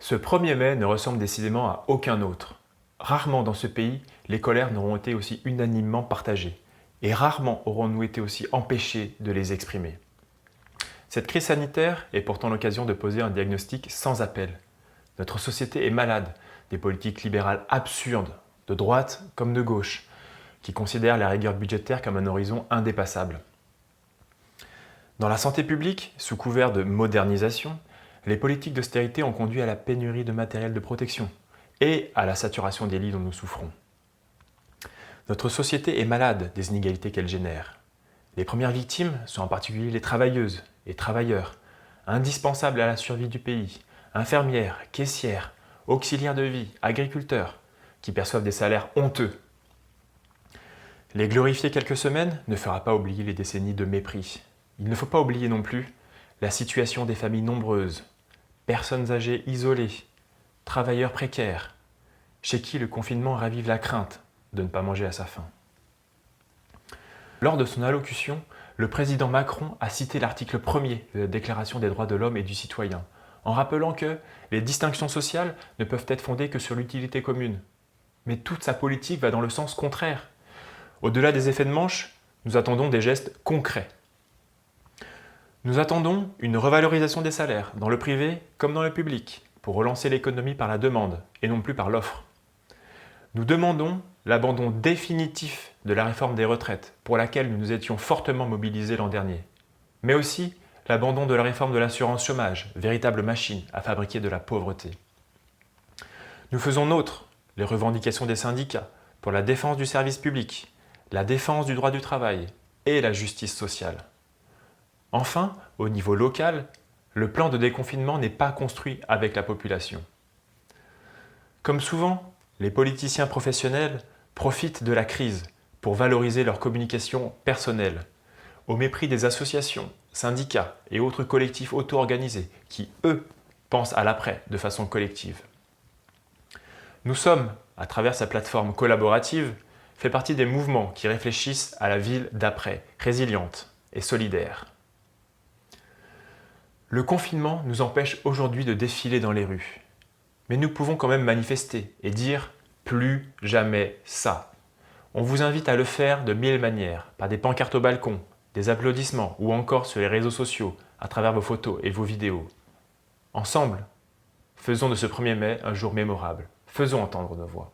Ce 1er mai ne ressemble décidément à aucun autre. Rarement dans ce pays, les colères n'auront été aussi unanimement partagées. Et rarement aurons-nous été aussi empêchés de les exprimer. Cette crise sanitaire est pourtant l'occasion de poser un diagnostic sans appel. Notre société est malade des politiques libérales absurdes, de droite comme de gauche, qui considèrent la rigueur budgétaire comme un horizon indépassable. Dans la santé publique, sous couvert de modernisation, les politiques d'austérité ont conduit à la pénurie de matériel de protection et à la saturation des lits dont nous souffrons. Notre société est malade des inégalités qu'elle génère. Les premières victimes sont en particulier les travailleuses et travailleurs, indispensables à la survie du pays, infirmières, caissières, auxiliaires de vie, agriculteurs, qui perçoivent des salaires honteux. Les glorifier quelques semaines ne fera pas oublier les décennies de mépris. Il ne faut pas oublier non plus la situation des familles nombreuses, personnes âgées isolées, travailleurs précaires, chez qui le confinement ravive la crainte de ne pas manger à sa faim. Lors de son allocution, le président Macron a cité l'article 1er de la Déclaration des droits de l'homme et du citoyen, en rappelant que les distinctions sociales ne peuvent être fondées que sur l'utilité commune. Mais toute sa politique va dans le sens contraire. Au-delà des effets de manche, nous attendons des gestes concrets. Nous attendons une revalorisation des salaires, dans le privé comme dans le public, pour relancer l'économie par la demande et non plus par l'offre. Nous demandons l'abandon définitif de la réforme des retraites, pour laquelle nous nous étions fortement mobilisés l'an dernier, mais aussi l'abandon de la réforme de l'assurance chômage, véritable machine à fabriquer de la pauvreté. Nous faisons nôtres les revendications des syndicats pour la défense du service public, la défense du droit du travail et la justice sociale. Enfin, au niveau local, le plan de déconfinement n'est pas construit avec la population. Comme souvent, les politiciens professionnels profitent de la crise pour valoriser leur communication personnelle, au mépris des associations, syndicats et autres collectifs auto-organisés qui, eux, pensent à l'après de façon collective. Nous sommes, à travers sa plateforme collaborative, fait partie des mouvements qui réfléchissent à la ville d'après, résiliente et solidaire. Le confinement nous empêche aujourd'hui de défiler dans les rues. Mais nous pouvons quand même manifester et dire « plus jamais ça ». On vous invite à le faire de 1000 manières, par des pancartes au balcon, des applaudissements ou encore sur les réseaux sociaux, à travers vos photos et vos vidéos. Ensemble, faisons de ce 1er mai un jour mémorable. Faisons entendre nos voix.